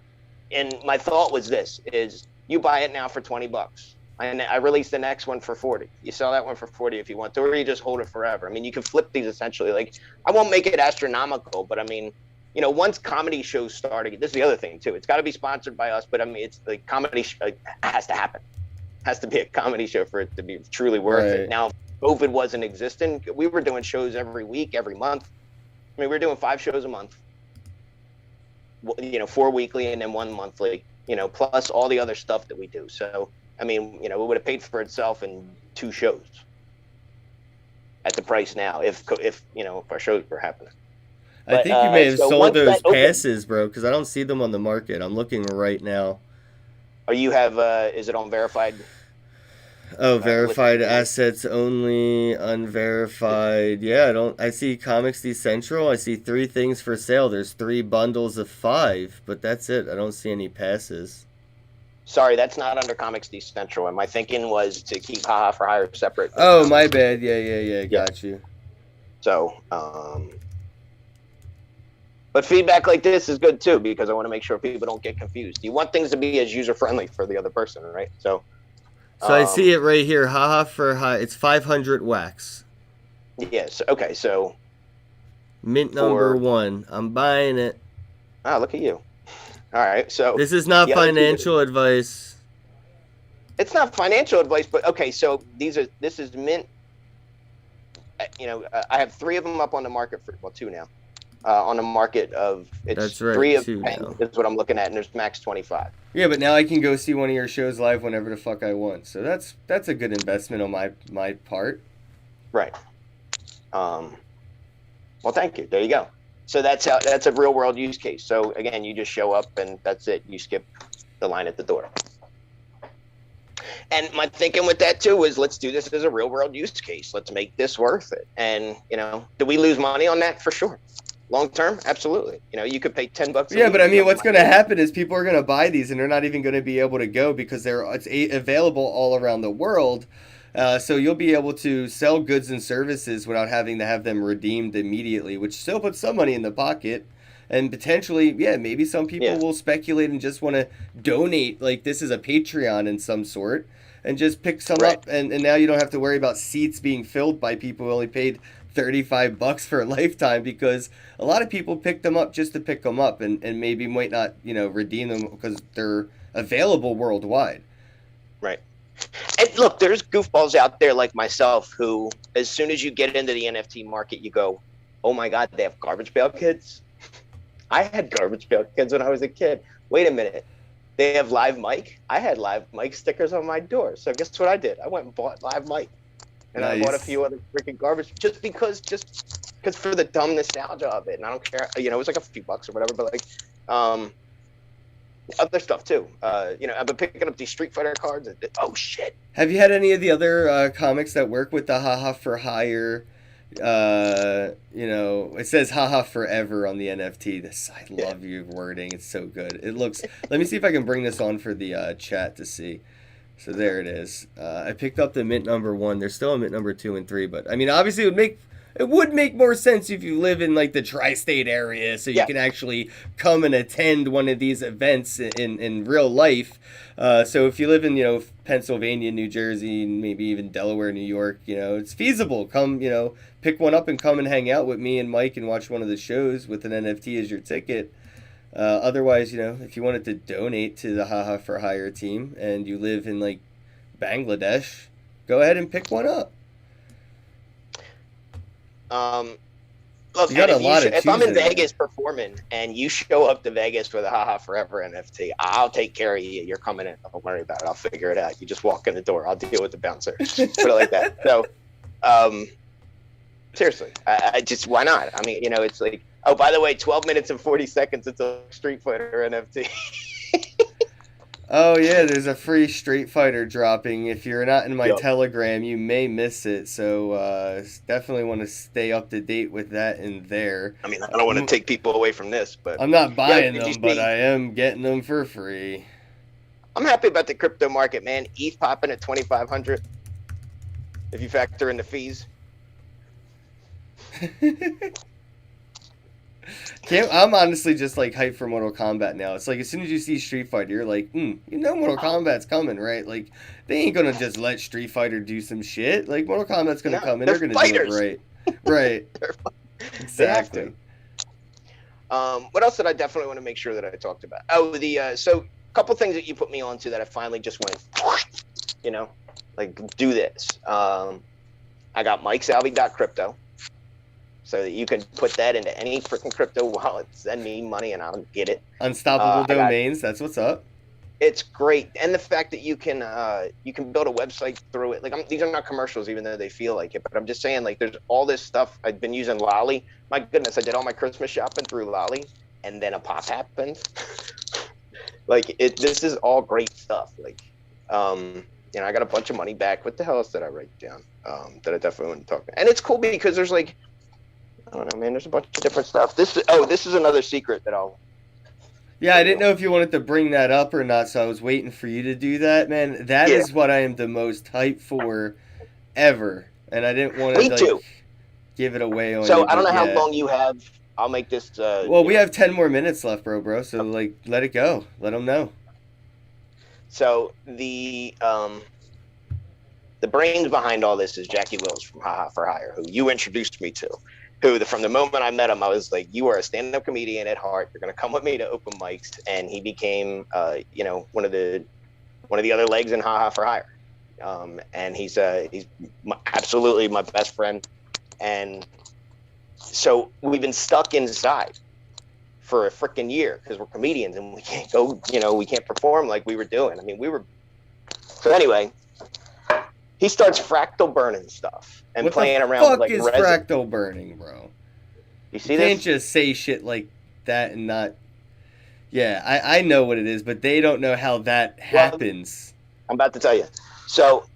S2: and my thought was this: is you buy it now for $20, and I release the next one for 40. You sell that one for 40 if you want to, or you just hold it forever. I mean, you can flip these essentially. Like I won't make it astronomical, but I mean, once comedy shows start again, this is the other thing too. It's got to be sponsored by us, but I mean, it's the comedy has to happen. Has to be a comedy show for it to be truly worth
S3: Right.
S2: it. Now, COVID wasn't existing. We were doing shows every week, every month. I mean, we were doing 5 shows a month. 4 weekly and then 1 monthly. Plus all the other stuff that we do. So, I mean, it would have paid for itself in 2 shows at the price now if our shows were happening.
S3: I
S2: but,
S3: think you may have
S2: so
S3: sold
S2: once
S3: those
S2: that opens-
S3: passes, bro, because I don't see them on the market. I'm looking right now.
S2: Or you have is it on verified?
S3: Oh, verified
S2: listen.
S3: assets only, unverified. Yeah, I see Comics Decentral. I see 3 things for sale. There's 3 bundles of 5, but that's it. I don't see any passes.
S2: Sorry, that's not under Comics Decentral. And my thinking was to keep Haha for Hire separate.
S3: Oh, my bad. Yeah. Got you.
S2: So, but feedback like this is good too, because I want to make sure people don't get confused. You want things to be as user friendly for the other person, right? So
S3: I see it right here. Haha for high. It's 500 wax.
S2: yes. Okay. So,
S3: Mint number
S2: For-
S3: 1. I'm buying it.
S2: look at you. All right. So
S3: This is not
S2: the other two-
S3: financial advice.
S2: it's not financial advice, but okay. So this is mint. I have 3 of them up on the market for 2 now. On the market of it's
S3: That's right,
S2: 3 of
S3: 2
S2: 10
S3: now.
S2: is what I'm looking at, and there's max 25.
S3: Yeah, but now I can go see one of your shows live whenever the fuck I want. So that's a good investment on my part.
S2: Right. Well, thank you. There you go. So that's a real world use case. So again, you just show up and that's it. You skip the line at the door. And my thinking with that too is let's do this as a real world use case. Let's make this worth it. And do we lose money on that? For sure. Long term, absolutely. You could pay $10.
S3: Yeah, but I mean, what's going to happen is people are going to buy these and they're not even going to be able to go because it's available all around the world. So you'll be able to sell goods and services without having to have them redeemed immediately, which still puts some money in the pocket. and potentially, yeah, maybe some people
S2: Yeah.
S3: will speculate and just want to donate, like this is a Patreon in some sort, and just pick some
S2: Right.
S3: up, and now you don't have to worry about seats being filled by people who only paid $35 for a lifetime, because a lot of people pick them up just to pick them up, and maybe might not, redeem them because they're available worldwide.
S2: Right. And look, there's goofballs out there like myself who, as soon as you get into the NFT market, you go, oh my God, they have Garbage Pail Kids? I had Garbage Pail Kids when I was a kid. Wait a minute. They have Live Mike? I had Live Mike stickers on my door. So guess what I did? I went and bought Live Mike. And I bought a few other freaking garbage just because for the dumb nostalgia of it. And I don't care. It was like a few bucks or whatever, but like other stuff too. I've been picking up these Street Fighter cards. Oh shit!
S3: Have you had any of the other comics that work with the Haha for Hire? It says Haha Forever on the NFT. I love your wording. It's so good. It looks. Let me see if I can bring this on for the chat to see. So there it is. I picked up the mint number 1. There's still a mint number 2 and 3, but I mean, obviously, it would make more sense if you live in like the tri-state area, so you can actually come and attend one of these events in real life. So if you live in Pennsylvania, New Jersey, maybe even Delaware, New York, it's feasible. Come, pick one up and come and hang out with me and Mike and watch one of the shows with an NFT as your ticket. Otherwise, if you wanted to donate to the Haha for Hire team and you live in like Bangladesh, go ahead and pick one up.
S2: Look,
S3: you got a lot
S2: if I'm in Vegas performing and you show up to Vegas with a Haha Forever NFT, I'll take care of you. You're coming in. Don't worry about it. I'll figure it out. You just walk in the door. I'll deal with the bouncer. Put it like that. So, seriously, I just, why not? I mean, it's like, oh, by the way, 12 minutes and 40 seconds. It's a Street Fighter NFT.
S3: Oh yeah, there's a free Street Fighter dropping. If you're not in my Telegram, you may miss it. So definitely want to stay up to date with that in there.
S2: I mean, I don't want to take people away from this, but
S3: I'm not buying them, but I am getting them for free.
S2: I'm happy about the crypto market, man. ETH popping at 2,500. If you factor in the fees.
S3: I'm honestly just like hyped for Mortal Kombat now. It's like as soon as you see Street Fighter, you're like, Mortal Kombat's coming, right? Like they ain't gonna just let Street Fighter do some shit. Like Mortal Kombat's gonna come in, they're gonna do it right. Right. Exactly.
S2: What else did I definitely want to make sure that I talked about? Oh, so a couple things that you put me on to that I finally just went, like do this. I got MikeSalvi.crypto. So that you can put that into any freaking crypto wallet, send me money, and I'll get it.
S3: Unstoppable domains, that's what's up.
S2: It's great, and the fact that you can build a website through it. Like these are not commercials, even though they feel like it. But I'm just saying, like, there's all this stuff. I've been using Lolly. My goodness, I did all my Christmas shopping through Lolly, and then a pop happened. This is all great stuff. Like, I got a bunch of money back. What the hell else did I write down? That I definitely want to talk about. And it's cool because there's like, I don't know, man. There's a bunch of different stuff. This is another secret that I'll.
S3: Yeah, I didn't know if you wanted to bring that up or not, so I was waiting for you to do that, man. That is what I am the most hyped for ever, and I didn't want to give it away on.
S2: So I don't know how long you have. I'll make this.
S3: We have 10 more minutes left, bro. So let it go. Let them know.
S2: So the brains behind all this is Jackie Wills from Haha for Hire, who you introduced me to. From the moment I met him, I was like, you are a stand-up comedian at heart. You're going to come with me to open mics. And he became, one of the other legs in Haha for Hire. And he's absolutely my best friend. And so we've been stuck inside for a freaking year because we're comedians and we can't go, we can't perform like we were doing. I mean, so anyway, he starts fractal burning stuff. And playing around with
S3: what the fuck is fractal burning, bro?
S2: You see
S3: you
S2: this?
S3: Can't just say shit like that and not. Yeah, I know what it is, but they don't know how that happens.
S2: I'm about to tell you. So,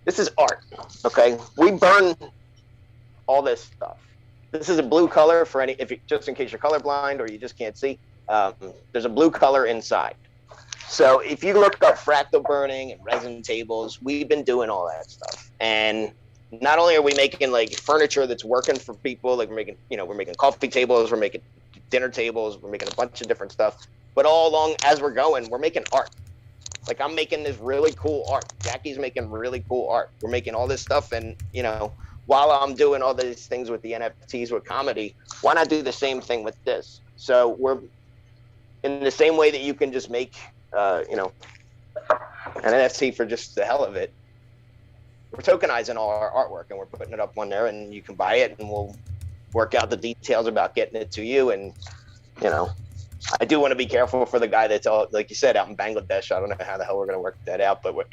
S2: this is art, okay? We burn all this stuff. This is a blue color for just in case you're colorblind or you just can't see. There's a blue color inside. So if you look up fractal burning and resin tables, we've been doing all that stuff. And not only are we making like furniture that's working for people, like we're making coffee tables, we're making dinner tables, we're making a bunch of different stuff. But all along as we're going, we're making art. Like I'm making this really cool art. Jackie's making really cool art. We're making all this stuff, and while I'm doing all these things with the NFTs with comedy, why not do the same thing with this? So we're in the same way that you can just make an NFT for just the hell of it. We're tokenizing all our artwork and we're putting it up on there, and you can buy it, and we'll work out the details about getting it to you. And I do want to be careful for the guy that's all, like you said, out in Bangladesh. I don't know how the hell we're going to work that out, but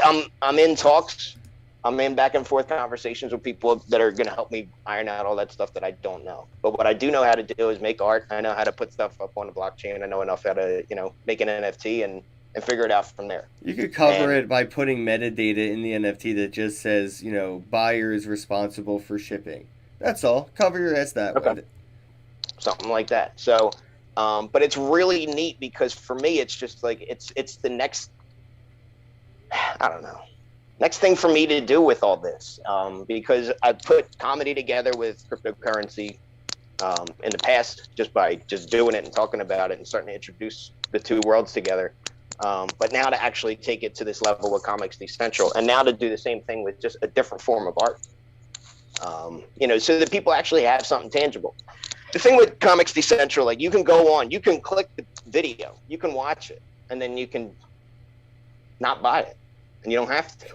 S2: I'm in talks. I'm in back and forth conversations with people that are going to help me iron out all that stuff that I don't know. But what I do know how to do is make art. I know how to put stuff up on the blockchain. I know enough how to, make an NFT and figure it out from there.
S3: You could cover it by putting metadata in the NFT that just says, buyer is responsible for shipping. That's all. Cover your ass that way.
S2: Something like that. So, but it's really neat because for me, it's just like, it's the next, I don't know, next thing for me to do with all this, because I put comedy together with cryptocurrency in the past just by just doing it and talking about it and starting to introduce the two worlds together. But now to actually take it to this level with Comics Decentral, and now to do the same thing with just a different form of art, so that people actually have something tangible. The thing with Comics Decentral, like you can go on, you can click the video, you can watch it, and then you can not buy it, and you don't have to.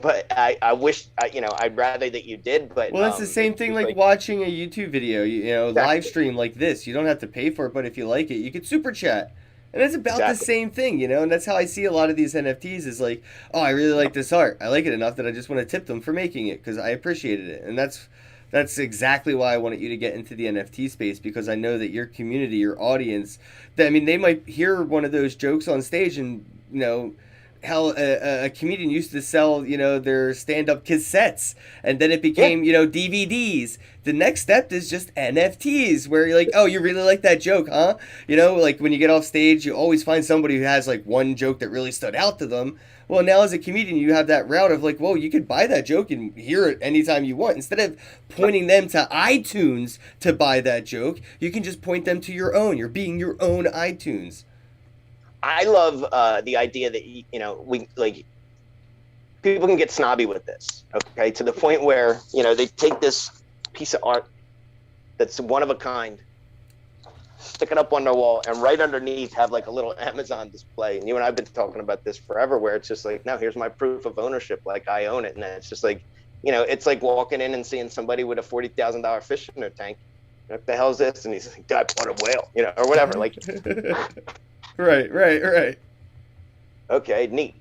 S2: But I wish, I'd rather that you did. But
S3: well, it's the same thing like watching a YouTube video, exactly. Live stream like this. You don't have to pay for it, but if you like it, you can super chat. And it's about the same thing, and that's how I see a lot of these NFTs is like, oh, I really like this art. I like it enough that I just want to tip them for making it because I appreciated it. And that's exactly why I wanted you to get into the NFT space, because I know that your community, your audience, they might hear one of those jokes on stage and, hell, a comedian used to sell, their stand-up cassettes, and then it became, DVDs. The next step is just NFTs, where you're like, oh, you really like that joke, huh? Like when you get off stage, you always find somebody who has like one joke that really stood out to them. Well, now as a comedian, you have that route of like, whoa, you could buy that joke and hear it anytime you want. Instead of pointing them to iTunes to buy that joke, you can just point them to your own. You're being your own iTunes.
S2: I love the idea that we like people can get snobby with this, okay, to the point where they take this piece of art that's one of a kind, stick it up on their wall, and right underneath have like a little Amazon display. And you and I've been talking about this forever, where it's just like, no, here's my proof of ownership, like I own it. And it's just like, it's like walking in and seeing somebody with a $40,000 fish in their tank. What the hell is this? And he's like, I bought a whale, or whatever. Like.
S3: Right.
S2: Okay, neat.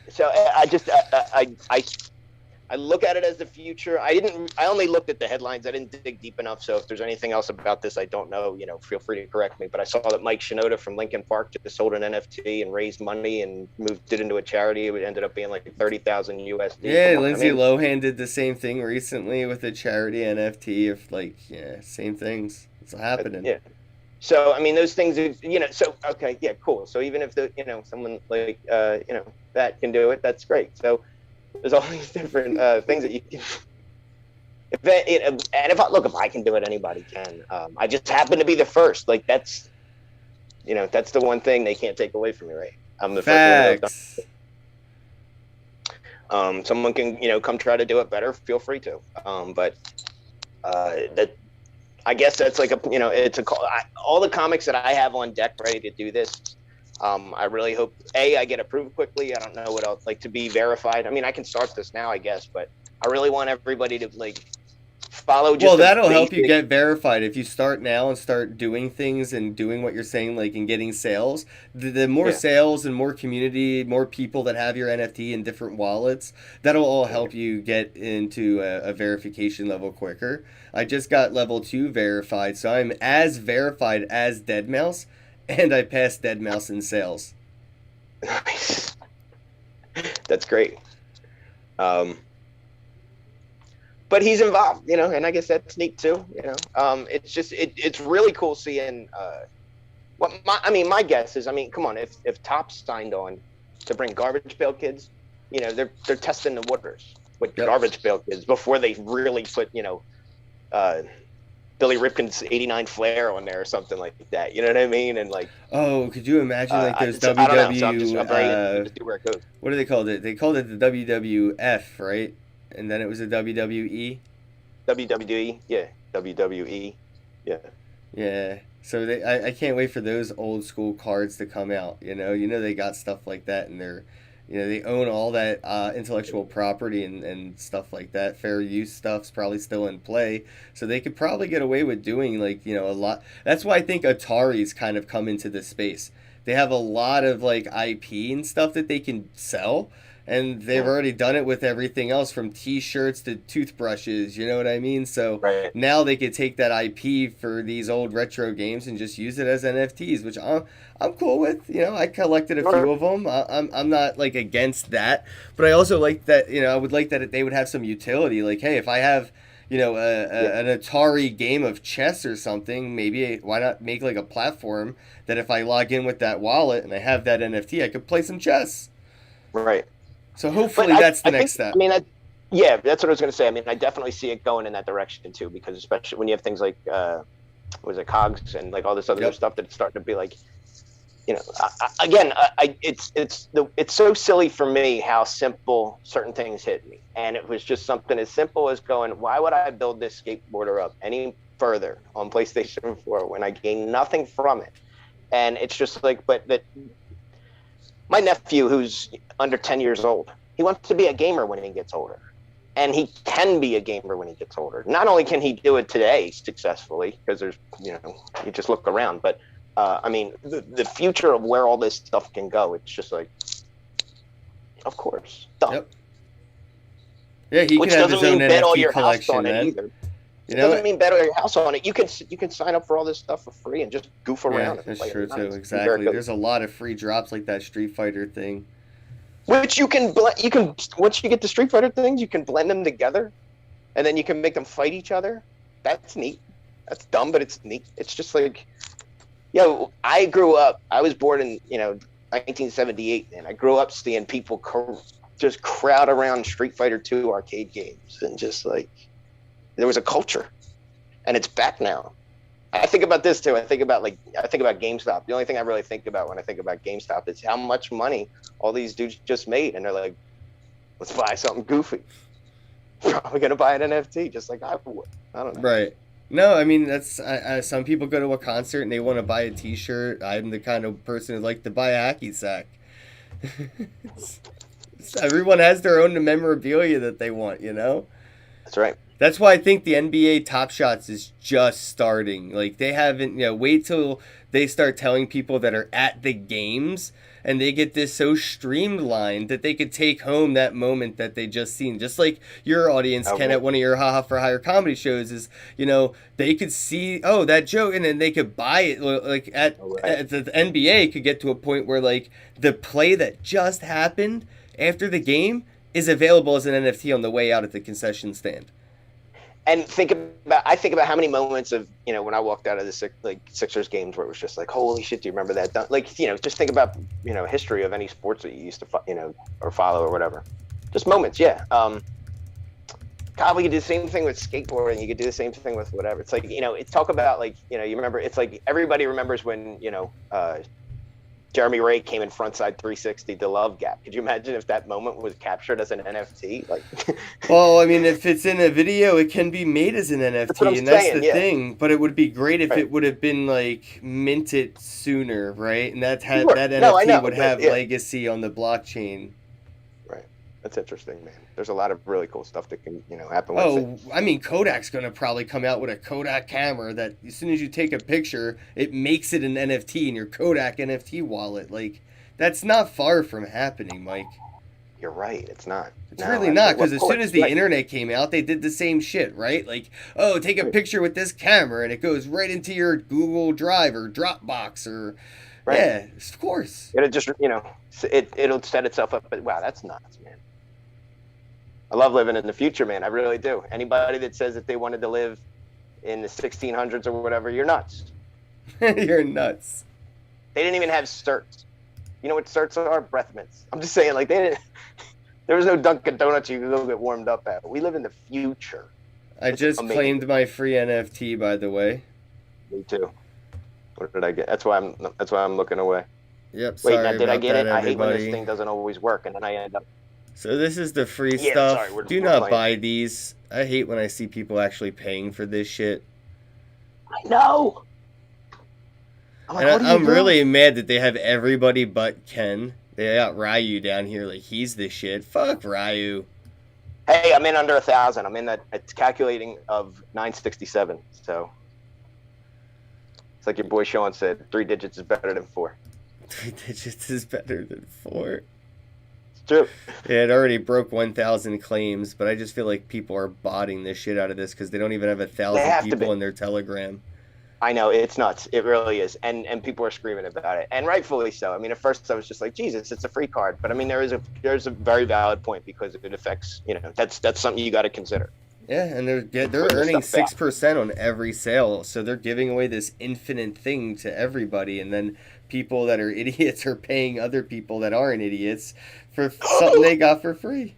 S2: So I look at it as the future. I only looked at the headlines. I didn't dig deep enough. So if there's anything else about this I don't know, feel free to correct me. But I saw that Mike Shinoda from Linkin Park just sold an NFT and raised money and moved it into a charity. It ended up being like 30,000 USD.
S3: Yeah, Lindsay Lohan did the same thing recently with a charity NFT of same things. It's happening.
S2: Yeah. So, I mean, those things, so, okay, yeah, cool. So even if someone like, that can do it, that's great. So there's all these different things that you can, if I can do it, anybody can. I just happen to be the first. Like that's the one thing they can't take away from me, right? I'm the first one. Someone can, come try to do it better. Feel free to. But I guess that's like it's a call. All the comics that I have on deck ready to do this, I really hope I get approved quickly. I don't know what else, like to be verified. I mean, I can start this now, I guess, but I really want everybody to like follow.
S3: Well, that'll help you get verified if you start now and start doing things and doing what you're saying, like and getting sales. The more sales and more community, more people that have your NFT in different wallets, that'll all help you get into a verification level quicker. I just got level 2 verified, so I'm as verified as Deadmau5, and I passed Deadmau5 in sales.
S2: Nice. That's great. But he's involved, and I guess that's neat too, It's just it's really cool seeing my guess is, come on, if Topps signed on to bring Garbage Pail Kids, they're testing the waters with Garbage Pail Kids before they really put Billy Ripken's '89 Flair on there or something like that. You know what I mean? And like,
S3: Oh, could you imagine like those
S2: I don't know. So
S3: WW?
S2: I'm very interested to see where it goes.
S3: What do they called it? They called it the WWF, right? And then it was the WWE.
S2: WWE, yeah, WWE, yeah.
S3: Yeah. So I can't wait for those old school cards to come out. You know they got stuff like that, and they own all that intellectual property and stuff like that. Fair use stuff's probably still in play, so they could probably get away with doing like a lot. That's why I think Atari's kind of come into this space. They have a lot of like IP and stuff that they can sell. And they've already done it with everything else from T-shirts to toothbrushes, you know what I mean? So
S2: Right.
S3: now they could take that IP for these old retro games and just use it as NFTs, which I'm cool with. I collected a few of them. I'm not like against that, but I also like that. I would like that they would have some utility. Like, hey, if I have an Atari game of chess or something, maybe why not make like a platform that if I log in with that wallet and I have that NFT, I could play some chess.
S2: Right.
S3: So hopefully that's the next step.
S2: I mean, yeah, that's what I was going to say. I mean, I definitely see it going in that direction too, because especially when you have things like, was it Cogs and like all this other stuff that's starting to be like, it's so silly for me how simple certain things hit me. And it was just something as simple as going, why would I build this skateboarder up any further on PlayStation 4 when I gain nothing from it? And it's just like, but that my nephew, who's under 10 years old, he wants to be a gamer when he gets older. And he can be a gamer when he gets older. Not only can he do it today successfully, because there's, you just look around, but I mean, the future of where all this stuff can go, it's just like, of course, done.
S3: Yep. Yeah, he
S2: Which
S3: can have his
S2: doesn't
S3: own
S2: mean bet all
S3: NFT
S2: your house
S3: collection,
S2: on it
S3: man.
S2: either. It doesn't mean bet all your house on it. You can sign up for all this stuff for free and just goof around.
S3: Yeah, that's
S2: play
S3: true
S2: it.
S3: too. Exactly. There's a lot of free drops like that Street Fighter thing.
S2: Which you can once you get the Street Fighter things, you can blend them together, and then you can make them fight each other. That's neat. That's dumb, but it's neat. It's just like, I grew up. I was born in 1978, and I grew up seeing people just crowd around Street Fighter 2 arcade games, and just like there was a culture, and it's back now. I think about this too. I think about GameStop. The only thing I really think about when I think about GameStop is how much money all these dudes just made, and they're like, let's buy something goofy. Probably gonna buy an NFT, just like I would. I don't know.
S3: Right. No, I mean that's some people go to a concert and they want to buy a T-shirt. I'm the kind of person who like to buy a hacky sack. Everyone has their own memorabilia that they want,
S2: That's right.
S3: That's why I think the NBA Top Shots is just starting. Like they haven't, wait till they start telling people that are at the games and they get this so streamlined that they could take home that moment that they just seen. Just like your audience can at one of your Haha for Hire comedy shows is, they could see, that joke, and then they could buy it. Like at the NBA could get to a point where like the play that just happened after the game is available as an NFT on the way out at the concession stand.
S2: And I think about how many moments of, when I walked out of the Sixers games where it was just like, holy shit, do you remember that? Like, just think about, history of any sports that you used to, or follow or whatever. Just moments, yeah. God, we could do the same thing with skateboarding. You could do the same thing with whatever. It's like, talk about like, you remember, it's like everybody remembers when, Jeremy Ray came in frontside 360 to Love Gap. Could you imagine if that moment was captured as an NFT? Like,
S3: well, I mean, if it's in a video, it can be made as an NFT, and that's the thing. But it would be great if it would have been like minted sooner, right? And that NFT would have legacy on the blockchain.
S2: Right. That's interesting, man. There's a lot of really cool stuff that can, happen with it.
S3: I mean, Kodak's going to probably come out with a Kodak camera that as soon as you take a picture, it makes it an NFT in your Kodak NFT wallet. Like, that's not far from happening, Mike.
S2: You're right. It's not.
S3: It's really not, because as soon as the internet came out, they did the same shit, right? Like, take a picture with this camera, and it goes right into your Google Drive or Dropbox or... Right. Yeah, of course.
S2: It'll just, it'll set itself up. But wow, that's nuts, man. I love living in the future, man. I really do. Anybody that says that they wanted to live in the 1600s or whatever, you're nuts.
S3: You're nuts.
S2: They didn't even have certs. You know what certs are? Breath mints. I'm just saying, like, there was no Dunkin' Donuts you could go get warmed up at. We live in the future.
S3: I
S2: It's
S3: just
S2: amazing.
S3: claimed my free NFT, by the way.
S2: Me too. What did I get? That's why I'm looking away.
S3: Yep,
S2: Wait,
S3: sorry
S2: now did I
S3: about
S2: get
S3: that,
S2: it? I hate when this
S3: everybody.
S2: thing doesn't always work, and then I end up.
S3: So this is the free
S2: Yeah,
S3: stuff.
S2: sorry, we're
S3: Do not
S2: playing.
S3: buy these. I hate when I see people actually paying for this shit.
S2: I know. I'm like,
S3: And
S2: what are you
S3: I'm
S2: doing?
S3: really mad that they have everybody but Ken. They got Ryu down here like he's the shit. Fuck Ryu.
S2: Hey, I'm in under 1,000. I'm in that. It's calculating of 967. So it's like your boy Sean said, 3 digits is better than 4.
S3: 3 digits is better than 4.
S2: It's true.
S3: Yeah, it already broke 1,000 claims, but I just feel like people are botting the shit out of this because they don't even have
S2: They
S3: 1,000
S2: have to
S3: people
S2: be.
S3: in their Telegram.
S2: I know, it's nuts. It really is. And people are screaming about it. And rightfully so. I mean, at first I was just like, Jesus, it's a free card. But I mean, there's a very valid point because it affects, that's something you got to consider.
S3: Yeah, and they're
S2: Bring the
S3: earning
S2: stuff back.
S3: 6% on every sale, so they're giving away this infinite thing to everybody, and then people that are idiots are paying other people that aren't idiots for something they got for free.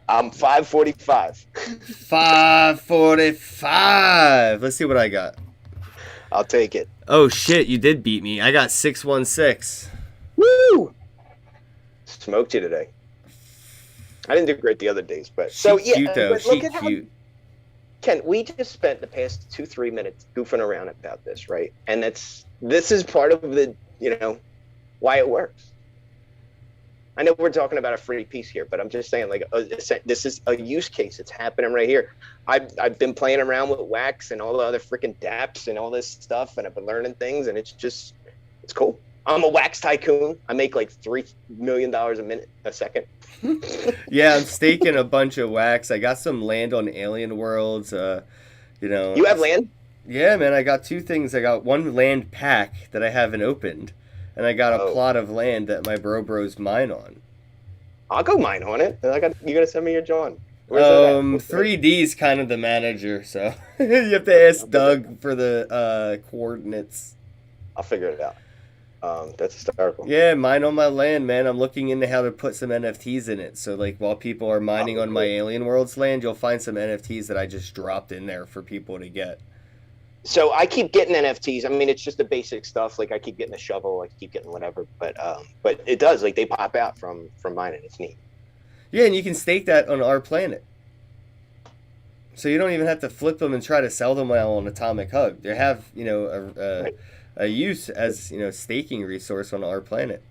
S2: I'm 545.
S3: 545. Let's see what I got.
S2: I'll take it.
S3: Oh shit, you did beat me. I got 616.
S2: Woo! Smoked you today. I didn't do great the other days, but so
S3: She
S2: yeah.
S3: cute though.
S2: But
S3: She
S2: look at how
S3: cute.
S2: Ken, we just spent the past 2-3 minutes goofing around about this, right? And this is part of the, why it works. I know we're talking about a free piece here, but I'm just saying, like, this is a use case. It's happening right here. I've been playing around with Wax and all the other freaking dApps and all this stuff, and I've been learning things, and it's cool. I'm a Wax tycoon. I make like $3 million a second.
S3: Yeah, I'm staking a bunch of Wax. I got some land on Alien Worlds.
S2: You have land?
S3: Yeah, man, I got 2 things. I got one land pack that I haven't opened, and I got a plot of land that my bros mine on.
S2: I'll go mine on it. You gotta send me your John. Where's that at?
S3: 3D's kind of the manager, so you have to ask Doug for the coordinates.
S2: I'll figure it out. That's hysterical.
S3: Yeah, mine on my land, man. I'm looking into how to put some NFTs in it. So, like, while people are mining on my Alien Worlds land, you'll find some NFTs that I just dropped in there for people to get.
S2: So I keep getting NFTs. I mean, it's just the basic stuff. Like I keep getting a shovel, I keep getting whatever. But it does, like, they pop out from mining. It's neat.
S3: Yeah, and you can stake that on our planet. So you don't even have to flip them and try to sell them on Atomic Hub. They have, a use as, staking resource on our planet.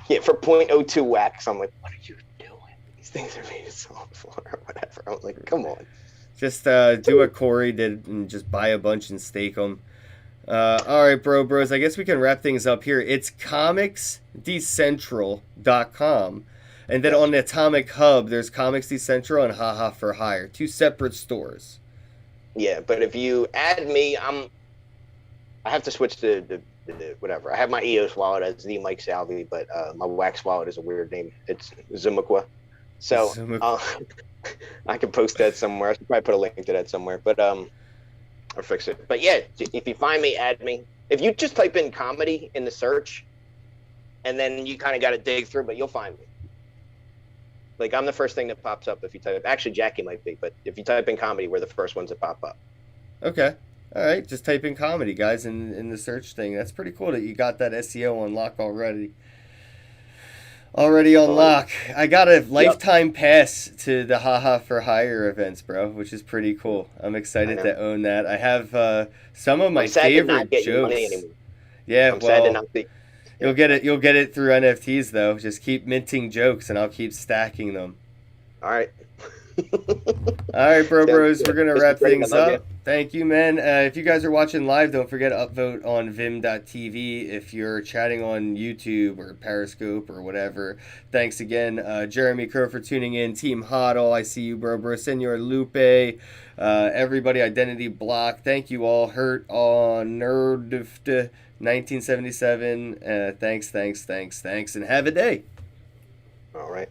S2: Yeah, for 0.02 wax. I'm like, what are you doing? These things are made of soft or whatever. I'm like, come on.
S3: Just do what Corey did and just buy a bunch and stake them. All right, bros. I guess we can wrap things up here. It's comicsdecentral.com. And then on the Atomic Hub, there's Comics Decentral and Haha for Hire. 2 separate stores.
S2: Yeah, but if you add me, I have to switch to the whatever. I have my EOS wallet as the Mike Salvi, but my Wax wallet is a weird name. It's Zumikwa. So I can post that somewhere. I should probably put a link to that somewhere, but I'll fix it. But yeah, if you find me, add me. If you just type in comedy in the search, and then you kind of got to dig through, but you'll find me. Like, I'm the first thing that pops up if you type. Actually, Jackie might be, but if you type in comedy, we're the first ones that pop up.
S3: Okay. All right. Just type in comedy, guys, in the search thing. That's pretty cool that you got that SEO on lock already. Already on lock. I got a lifetime pass to the Haha for Hire events, bro, which is pretty cool. I'm excited to own that. I have some of my favorite jokes. Yeah,
S2: I'm sad to not be.
S3: You'll get it through NFTs though. Just keep minting jokes and I'll keep stacking them.
S2: All right.
S3: All right, bros. We're gonna wrap things up. Thank you, man. If you guys are watching live, don't forget to upvote on Vim.tv. If you're chatting on YouTube or Periscope or whatever, thanks again, Jeremy Crow, for tuning in. Team Huddle, I see you, bro. Senor Lupe, everybody, Identity Block. Thank you all. Hurt on Nerd 1977. Thanks, and have a day.
S2: All right.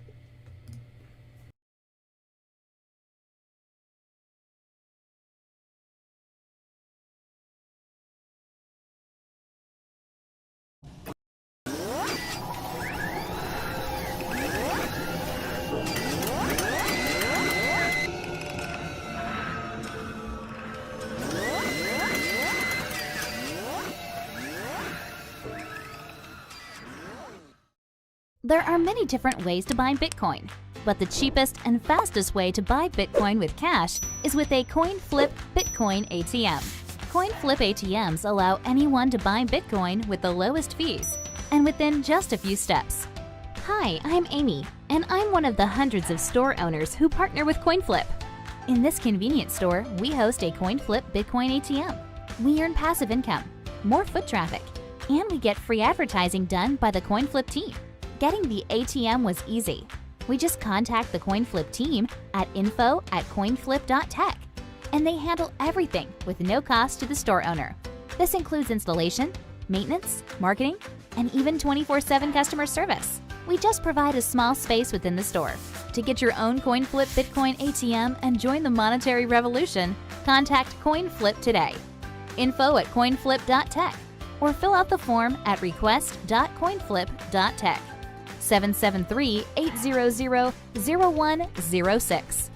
S1: There are many different ways to buy Bitcoin, but the cheapest and fastest way to buy Bitcoin with cash is with a CoinFlip Bitcoin ATM. CoinFlip ATMs allow anyone to buy Bitcoin with the lowest fees and within just a few steps. Hi, I'm Amy, and I'm one of the hundreds of store owners who partner with CoinFlip. In this convenient store, we host a CoinFlip Bitcoin ATM. We earn passive income, more foot traffic, and we get free advertising done by the CoinFlip team. Getting the ATM was easy. We just contact the CoinFlip team at info@coinflip.tech, and they handle everything with no cost to the store owner. This includes installation, maintenance, marketing, and even 24/7 customer service. We just provide a small space within the store. To get your own CoinFlip Bitcoin ATM and join the monetary revolution, contact CoinFlip today. info@coinflip.tech or fill out the form at request.coinflip.tech. 773-800-0106.